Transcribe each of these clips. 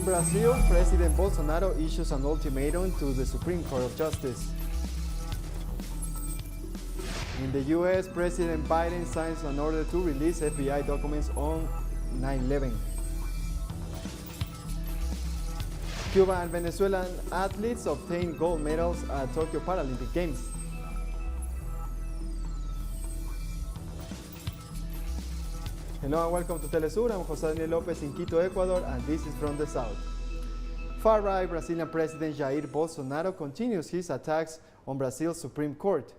Brazil, President Bolsonaro issues an ultimatum to the Supreme Court of Justice. In the U.S., President Biden signs an order to release FBI documents on 9/11. Cuba and Venezuelan athletes obtain gold medals at Tokyo Paralympic Games. Hello and welcome to Telesur. I'm José Daniel López in Quito, Ecuador, and this is from the South. Far-right Brazilian President Jair Bolsonaro continues his attacks on Brazil's Supreme Court.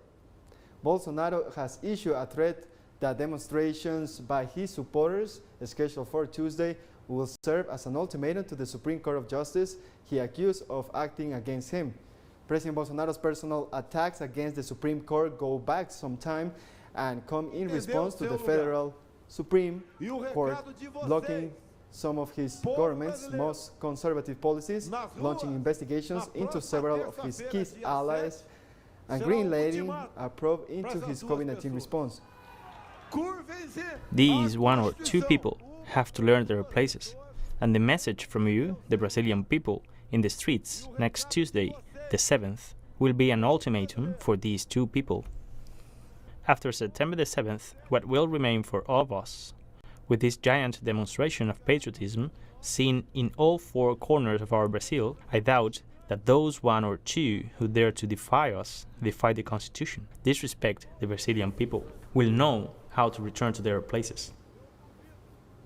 Bolsonaro has issued a threat that demonstrations by his supporters, scheduled for Tuesday, will serve as an ultimatum to the Supreme Court of Justice he accused of acting against him. President Bolsonaro's personal attacks against the Supreme Court go back some time and come in response to the federal Supreme Court blocking some of his government's most conservative policies, launching investigations into several of his key allies, and greenlighting a probe into his COVID-19 response. These one or two people have to learn their places, and the message from you, the Brazilian people, in the streets next Tuesday, the 7th, will be an ultimatum for these two people. After September the 7th, what will remain for all of us, with this giant demonstration of patriotism seen in all four corners of our Brazil, I doubt that those one or two who dare to defy us, defy the Constitution, disrespect the Brazilian people, will know how to return to their places.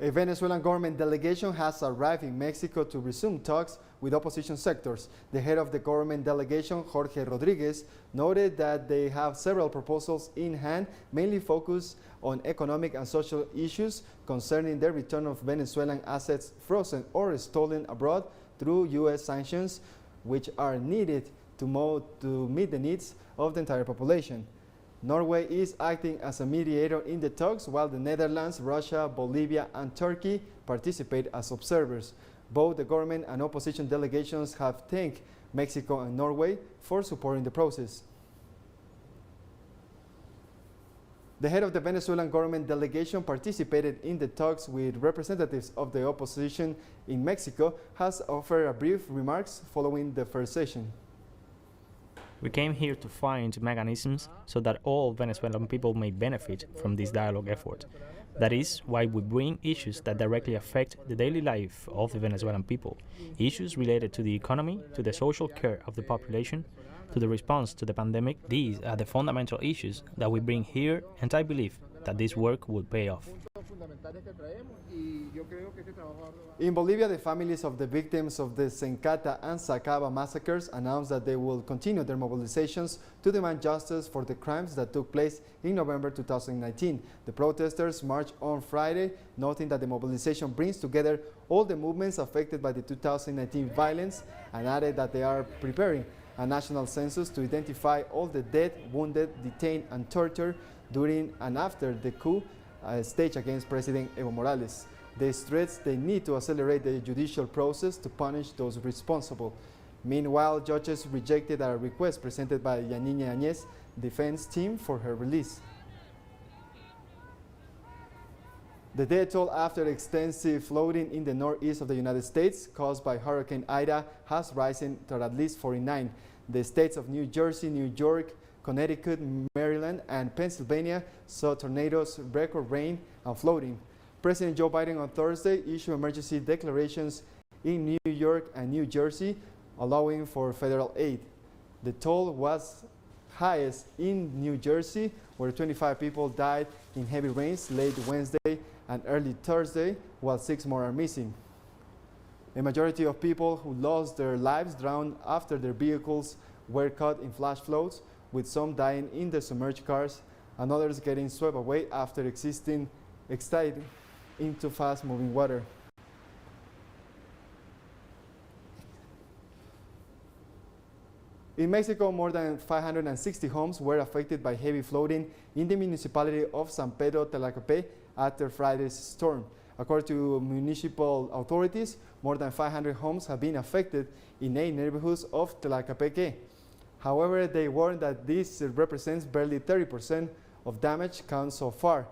A Venezuelan government delegation has arrived in Mexico to resume talks with opposition sectors. The head of the government delegation, Jorge Rodriguez, noted that they have several proposals in hand, mainly focused on economic and social issues concerning the return of Venezuelan assets frozen or stolen abroad through U.S. sanctions, which are needed to meet the needs of the entire population. Norway is acting as a mediator in the talks, while the Netherlands, Russia, Bolivia, and Turkey participate as observers. Both the government and opposition delegations have thanked Mexico and Norway for supporting the process. The head of the Venezuelan government delegation participated in the talks with representatives of the opposition in Mexico, has offered a brief remarks following the first session. We came here to find mechanisms so that all Venezuelan people may benefit from this dialogue effort. That is why we bring issues that directly affect the daily life of the Venezuelan people, issues related to the economy, to the social care of the population, to the response to the pandemic. These are the fundamental issues that we bring here, and I believe that this work will pay off. In Bolivia, the families of the victims of the Sencata and Sacaba massacres announced that they will continue their mobilizations to demand justice for the crimes that took place in November 2019. The protesters marched on Friday, noting that the mobilization brings together all the movements affected by the 2019 violence, and added that they are preparing a national census to identify all the dead, wounded, detained, and tortured during and after the coup staged against President Evo Morales. They stress they need to accelerate the judicial process to punish those responsible. Meanwhile, judges rejected a request presented by Yanina Añez defense team for her release. The death toll after extensive flooding in the northeast of the United States caused by Hurricane Ida has risen to at least 49. The states of New Jersey, New York, Connecticut, Maryland, and Pennsylvania saw tornadoes, record rain, and flooding. President Joe Biden on Thursday issued emergency declarations in New York and New Jersey, allowing for federal aid. The toll was highest in New Jersey, where 25 people died in heavy rains late Wednesday and early Thursday, while 6 more are missing. A majority of people who lost their lives drowned after their vehicles were caught in flash floods, with some dying in the submerged cars and others getting swept away after exciting into fast-moving water. In Mexico, more than 560 homes were affected by heavy flooding in the municipality of San Pedro Tlaquepaque after Friday's storm. According to municipal authorities, more than 500 homes have been affected in 8 neighborhoods of Tlaquepaque. However, they warn that this represents barely 30% of damage counted so far.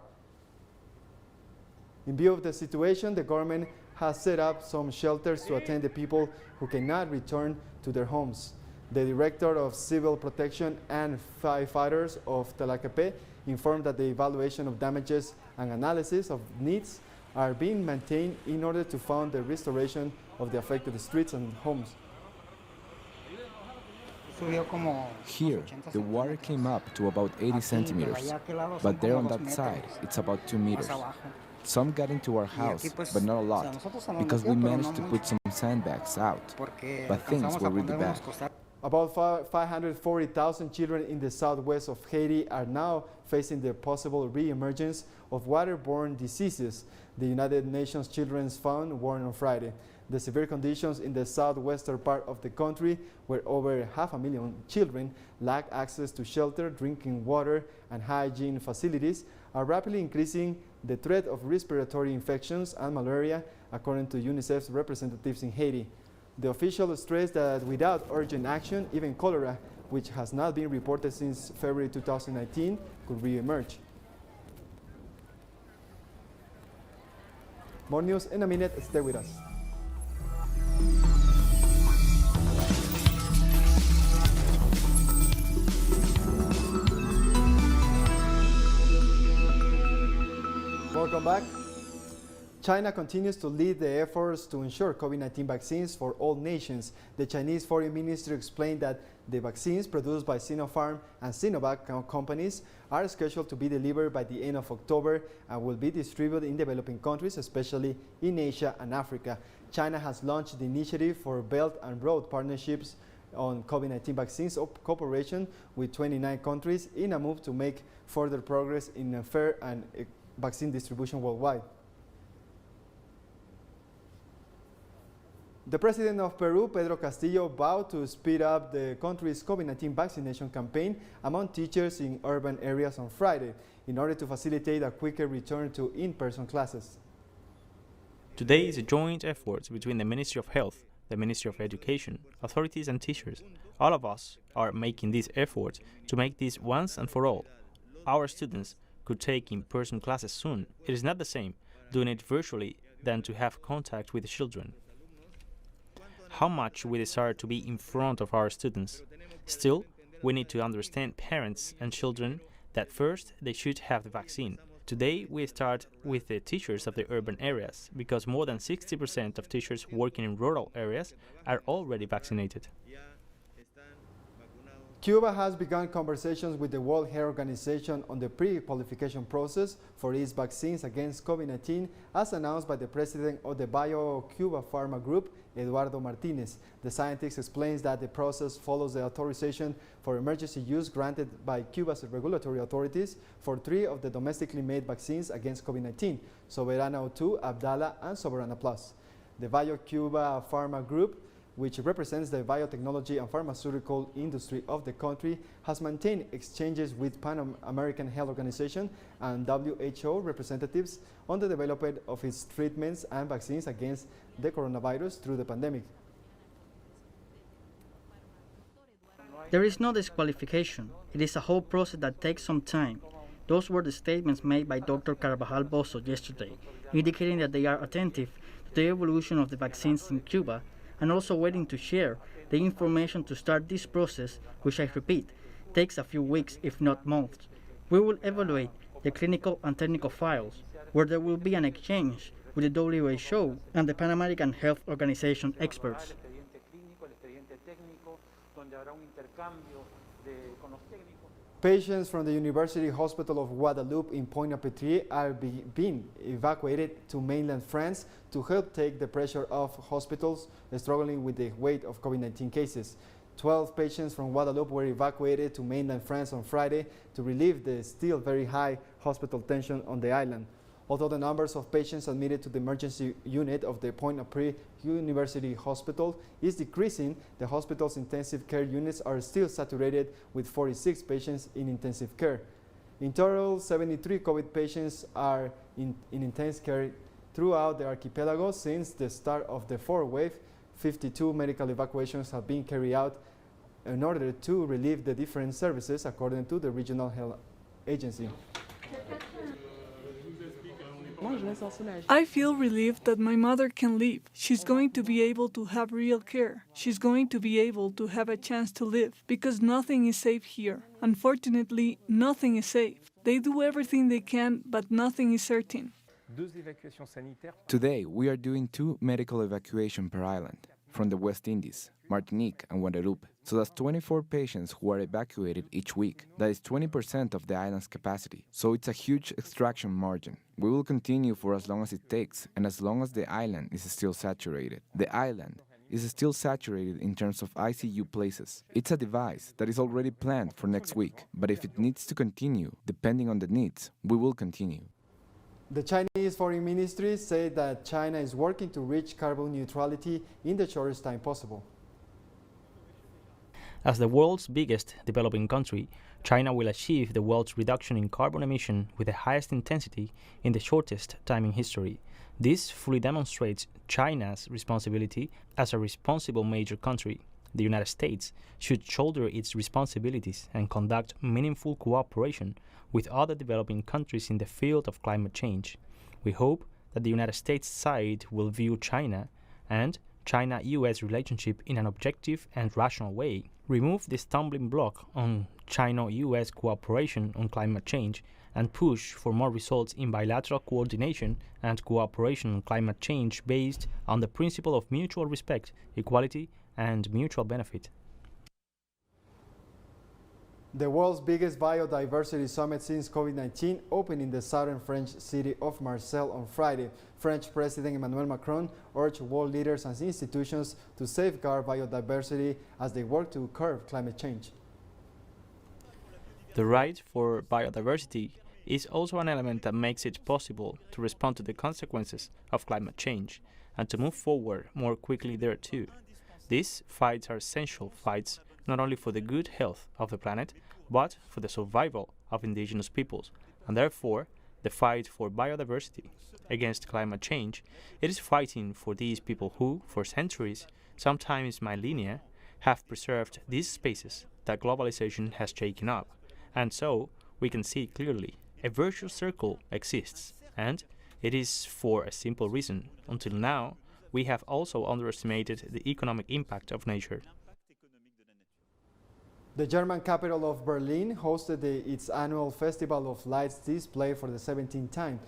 In view of the situation, the government has set up some shelters to attend the people who cannot return to their homes. The director of Civil Protection and Firefighters of Tlaquepe informed that the evaluation of damages and analysis of needs are being maintained in order to fund the restoration of the affected streets and homes. Here, the water came up to about 80 centimeters, but there on that side, it's about 2 meters. Some got into our house, but not a lot, because we managed to put some sandbags out, but things were really bad. About 540,000 children in the southwest of Haiti are now facing the possible re-emergence of waterborne diseases, the United Nations Children's Fund warned on Friday. The severe conditions in the southwestern part of the country, where over 500,000 children lack access to shelter, drinking water, and hygiene facilities, are rapidly increasing the threat of respiratory infections and malaria, according to UNICEF's representatives in Haiti. The official stressed that without urgent action, even cholera, which has not been reported since February 2019, could re-emerge. More news in a minute. Stay with us. Welcome back. China continues to lead the efforts to ensure COVID-19 vaccines for all nations. The Chinese Foreign Ministry explained that the vaccines produced by Sinopharm and Sinovac companies are scheduled to be delivered by the end of October and will be distributed in developing countries, especially in Asia and Africa. China has launched the initiative for Belt and Road partnerships on COVID-19 vaccines cooperation with 29 countries in a move to make further progress in a fair and vaccine distribution worldwide. The president of Peru, Pedro Castillo, vowed to speed up the country's COVID-19 vaccination campaign among teachers in urban areas on Friday in order to facilitate a quicker return to in-person classes. Today is a joint effort between the Ministry of Health, the Ministry of Education, authorities and teachers. All of us are making this effort to make this once and for all. Our students could take in-person classes soon. It is not the same doing it virtually than to have contact with the children. How much we desire to be in front of our students. Still, we need to understand parents and children that first they should have the vaccine. Today we start with the teachers of the urban areas because more than 60% of teachers working in rural areas are already vaccinated. Cuba has begun conversations with the World Health Organization on the pre-qualification process for its vaccines against COVID-19, as announced by the president of the Bio-Cuba Pharma Group, Eduardo Martinez. The scientist explains that the process follows the authorization for emergency use granted by Cuba's regulatory authorities for 3 of the domestically made vaccines against COVID-19, Soberana 2, Abdala, and Soberana Plus. The Bio-Cuba Pharma Group, which represents the biotechnology and pharmaceutical industry of the country, has maintained exchanges with Pan American Health Organization and WHO representatives on the development of its treatments and vaccines against the coronavirus through the pandemic. There is no disqualification. It is a whole process that takes some time. Those were the statements made by Dr. Carvajal Bozo yesterday, indicating that they are attentive to the evolution of the vaccines in Cuba and also waiting to share the information to start this process, which I repeat, takes a few weeks if not months. We will evaluate the clinical and technical files, where there will be an exchange with the WHO and the Pan American Health Organization experts. Patients from the University Hospital of Guadeloupe in Pointe-à-Pitre are being evacuated to mainland France to help take the pressure off hospitals struggling with the weight of COVID-19 cases. 12 patients from Guadeloupe were evacuated to mainland France on Friday to relieve the still very high hospital tension on the island. Although the numbers of patients admitted to the emergency unit of the Pointe-à-Pitre University Hospital is decreasing, the hospital's intensive care units are still saturated with 46 patients in intensive care. In total, 73 COVID patients are in intense care throughout the archipelago since the start of the 4th wave. 52 medical evacuations have been carried out in order to relieve the different services, according to the regional health agency. I feel relieved that my mother can live. She's going to be able to have real care. She's going to be able to have a chance to live, because nothing is safe here. Unfortunately, nothing is safe. They do everything they can, but nothing is certain. Today, we are doing 2 medical evacuations per island, from the West Indies, Martinique and Guadeloupe. So that's 24 patients who are evacuated each week. That is 20% of the island's capacity. So it's a huge extraction margin. We will continue for as long as it takes, and as long as the island is still saturated. The island is still saturated in terms of ICU places. It's a device that is already planned for next week, but if it needs to continue, depending on the needs, we will continue. The Chinese Foreign Ministry said that China is working to reach carbon neutrality in the shortest time possible. As the world's biggest developing country, China will achieve the world's reduction in carbon emission with the highest intensity in the shortest time in history. This fully demonstrates China's responsibility as a responsible major country. The United States should shoulder its responsibilities and conduct meaningful cooperation with other developing countries in the field of climate change. We hope that the United States side will view China and China-US relationship in an objective and rational way, remove the stumbling block on China-US cooperation on climate change, and push for more results in bilateral coordination and cooperation on climate change based on the principle of mutual respect, equality, and mutual benefit. The world's biggest biodiversity summit since COVID-19 opened in the southern French city of Marseille on Friday. French President Emmanuel Macron urged world leaders and institutions to safeguard biodiversity as they work to curb climate change. The right for biodiversity is also an element that makes it possible to respond to the consequences of climate change and to move forward more quickly there too. These fights are essential fights not only for the good health of the planet, but for the survival of indigenous peoples, and therefore the fight for biodiversity against climate change. It is fighting for these people who, for centuries, sometimes millennia, have preserved these spaces that globalization has shaken up. And so, we can see clearly, a virtuous circle exists, and it is for a simple reason. Until now, we have also underestimated the economic impact of nature. The German capital of Berlin hosted its annual Festival of Lights display for the 17th time.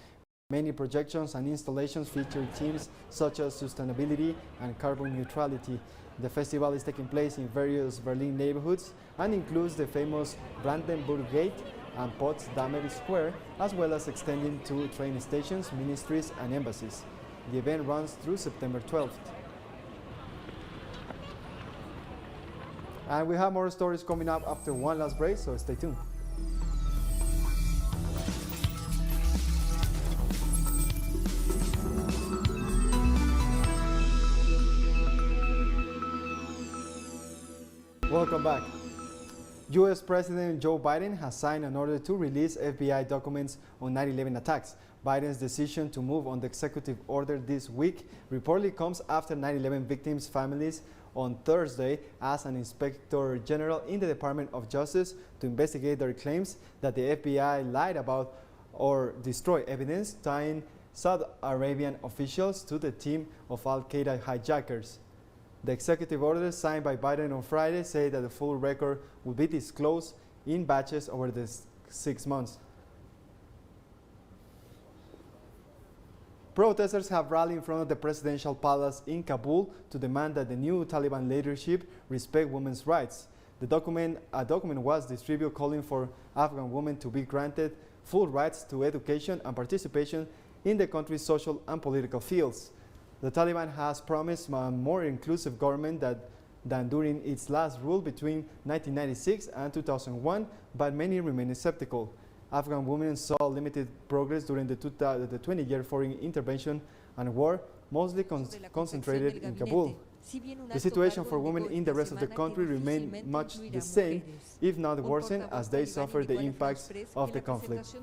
Many projections and installations feature themes such as sustainability and carbon neutrality. The festival is taking place in various Berlin neighborhoods and includes the famous Brandenburg Gate and Potsdamer Square, as well as extending to train stations, ministries, and embassies. The event runs through September 12th. And we have more stories coming up after one last break, so stay tuned. Welcome back. U.S. President Joe Biden has signed an order to release FBI documents on 9/11 attacks. Biden's decision to move on the executive order this week reportedly comes after 9/11 victims' families on Thursday asked an inspector general in the Department of Justice to investigate their claims that the FBI lied about or destroyed evidence tying Saudi Arabian officials to the team of Al-Qaeda hijackers. The executive order signed by Biden on Friday said that the full record will be disclosed in batches over the 6 months. Protesters have rallied in front of the presidential palace in Kabul to demand that the new Taliban leadership respect women's rights. A document was distributed calling for Afghan women to be granted full rights to education and participation in the country's social and political fields. The Taliban has promised a more inclusive government than during its last rule between 1996 and 2001, but many remain skeptical. Afghan women saw limited progress during the 20-year foreign intervention and war, mostly concentrated in Kabul. The situation for women in the rest of the country remains much the same, if not worsened, as they suffer the impacts of the conflict.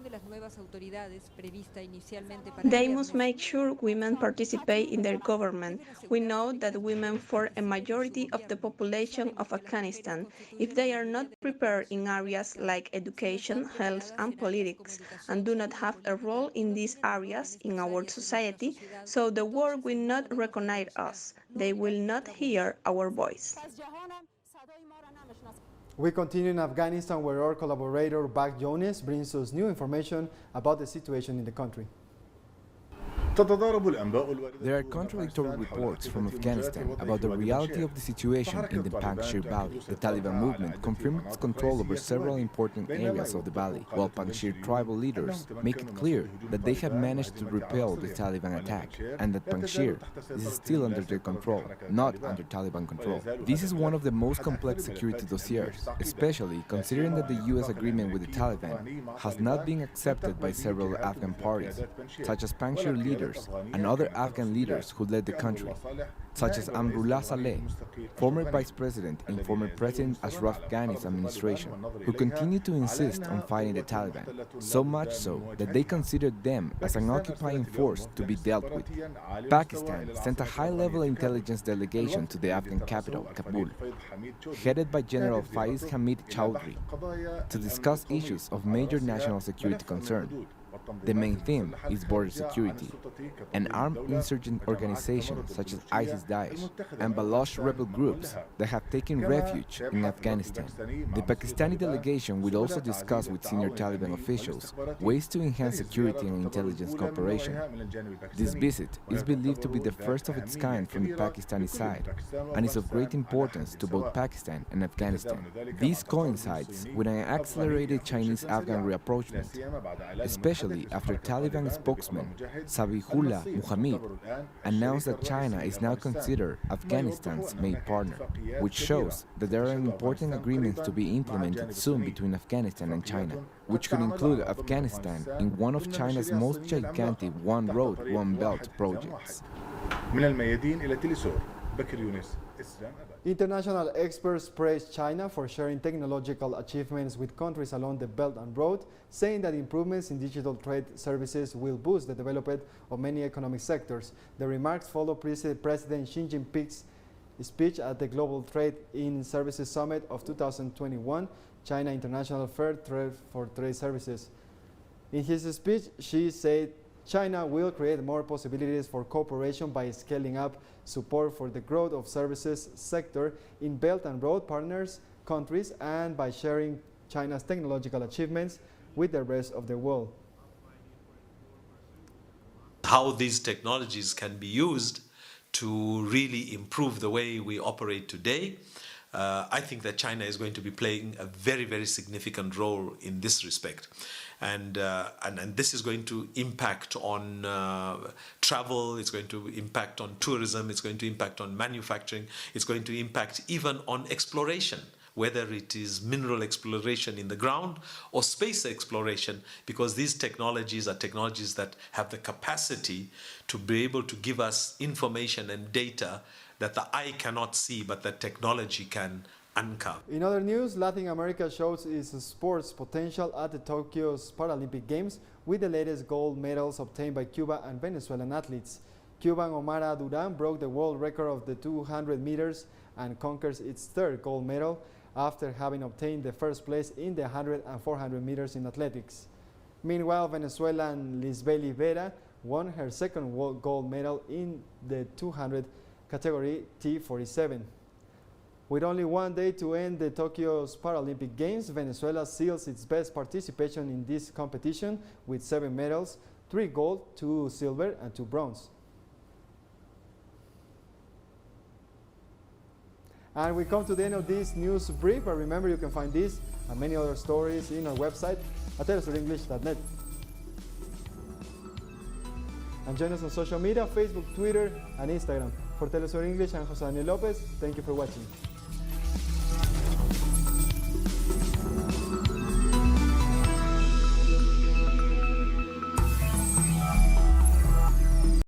They must make sure women participate in their government. We know that women form a majority of the population of Afghanistan. If they are not prepared in areas like education, health, and politics, and do not have a role in these areas in our society, so the world will not recognize us. They will not hear our voice. We continue in Afghanistan, where our collaborator Bak Jones brings us new information about the situation in the country. There are contradictory reports from Afghanistan about the reality of the situation in the Panjshir Valley. The Taliban movement confirmed its control over several important areas of the valley, while Panjshir tribal leaders make it clear that they have managed to repel the Taliban attack and that Panjshir is still under their control, not under Taliban control. This is one of the most complex security dossiers, especially considering that the US agreement with the Taliban has not been accepted by several Afghan parties, such as Panjshir leaders and other Afghan leaders who led the country, such as Amrullah Saleh, former vice president in former President Ashraf Ghani's administration, who continue to insist on fighting the Taliban, so much so that they considered them as an occupying force to be dealt with. Pakistan sent a high-level intelligence delegation to the Afghan capital, Kabul, headed by General Faiz Hamid Chowdhury, to discuss issues of major national security concern. The main theme is border security, and armed insurgent organizations such as ISIS-Daesh and Baloch rebel groups that have taken refuge in Afghanistan. The Pakistani delegation will also discuss with senior Taliban officials ways to enhance security and intelligence cooperation. This visit is believed to be the first of its kind from the Pakistani side and is of great importance to both Pakistan and Afghanistan. This coincides with an accelerated Chinese-Afghan rapprochement, especially after Taliban spokesman Zabihullah Mujahid announced that China is now considered Afghanistan's main partner, which shows that there are important agreements to be implemented soon between Afghanistan and China, which could include Afghanistan in one of China's most gigantic One Road, One Belt projects. International experts praise China for sharing technological achievements with countries along the Belt and Road, saying that improvements in digital trade services will boost the development of many economic sectors. The remarks follow President Xi Jinping's speech at the Global Trade in Services Summit of 2021, China International Fair for Trade Services. In his speech, Xi said China will create more possibilities for cooperation by scaling up support for the growth of services sector in Belt and Road partners countries and by sharing China's technological achievements with the rest of the world. How these technologies can be used to really improve the way we operate today. I think that China is going to be playing a very, very significant role in this respect. And this is going to impact on travel, it's going to impact on tourism, it's going to impact on manufacturing, it's going to impact even on exploration, whether it is mineral exploration in the ground or space exploration, because these technologies are technologies that have the capacity to be able to give us information and data that the eye cannot see, but that technology can uncover. In other news, Latin America shows its sports potential at the Tokyo's Paralympic Games with the latest gold medals obtained by Cuba and Venezuelan athletes. Cuban Omara Duran broke the world record of the 200 meters and conquers its third gold medal after having obtained the first place in the 100 and 400 meters in athletics. Meanwhile, Venezuelan Lisbeli Vera won her second gold medal in the 200 category T47. With only one day to end the Tokyo's Paralympic Games, Venezuela seals its best participation in this competition with 7 medals, 3 gold, 2 silver and 2 bronze. And we come to the end of this news brief, but remember you can find this and many other stories in our website at telesurenglish.net. And join us on social media, Facebook, Twitter and Instagram. For Telesur English, I'm Jose Daniel Lopez. Thank you for watching.